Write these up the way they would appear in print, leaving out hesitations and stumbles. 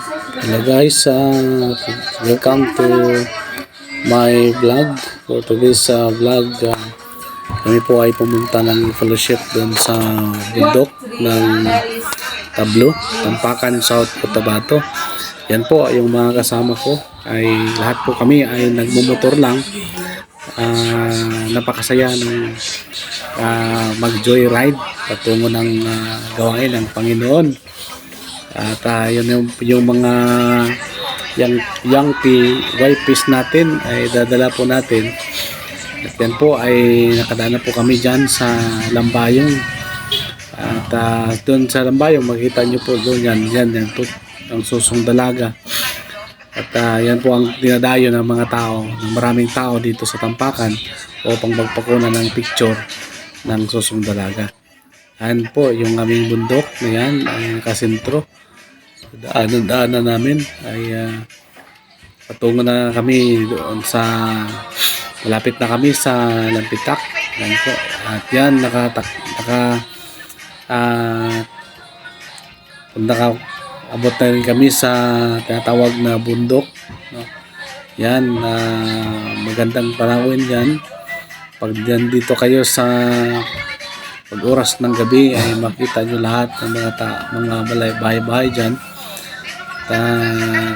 Hello guys, welcome to my vlog. For today's vlog, kami po ay pumunta ng fellowship doon sa bundok ng Tablo, Tampakan, South Cotabato. Yan po, yung mga kasama ko ay lahat po kami ay nagmumotor lang. Napakasaya ng mag-joyride patungo ng gawain ng Panginoon. At yun yung mga young YPs natin ay dadala po natin. At yan po ay nakadaan po kami dyan sa Lambayong. At doon sa Lambayong makita nyo po doon yan po ang Susong Dalaga. At yan po ang dinadayo ng mga tao, ng maraming tao dito sa Tampakan upang magpakuna ng picture ng Susong Dalaga. Yan po yung aming bundok na yan, ang kasentro. Daanan namin ay patungo na kami doon sa malapit na kami sa Lampitak. Yan po. At yan abot na rin kami sa tinatawag na bundok, no? Yan, magandang panahon yan. Pag dito kayo sa pag-oras ng gabi ay makita nyo lahat ng mga bahay-bahay dyan.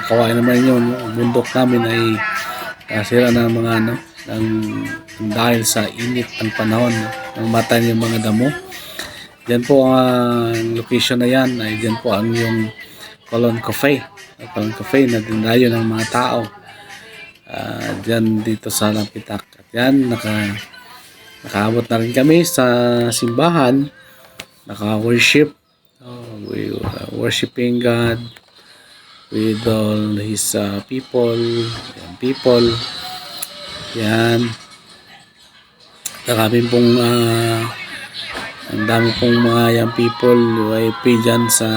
Kawain naman yun, bundok namin ay sira ng mga dahil sa init ng panahon, ng mata yung mga damo. Diyan po ang location na yan, ay diyan po ang yung Colon Cafe na dindayo ng mga tao diyan dito sa Lampitak. At yan, nakaabot na rin kami sa simbahan, naka-worship, we worshiping God with all his people. Yan, kami pong ang dami pong mga young people YP dyan sa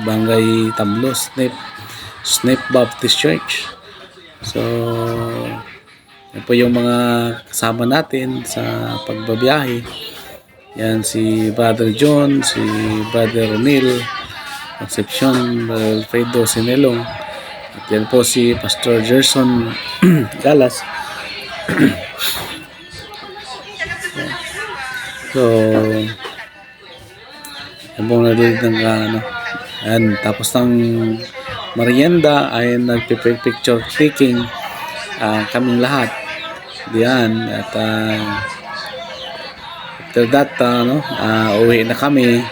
Barangay Tablo, Snip Baptist Church. So yan po yung mga kasama natin sa pagbabiyahe. Yan si Brother John, si Brother Neil Concepcion, Alfredo Sinelong, at yan po si Pastor Gerson Galas. So yan po nadilig ng yan, tapos ng merienda ay nagpipicture taking kaming lahat diyan. At after that uwi na kami.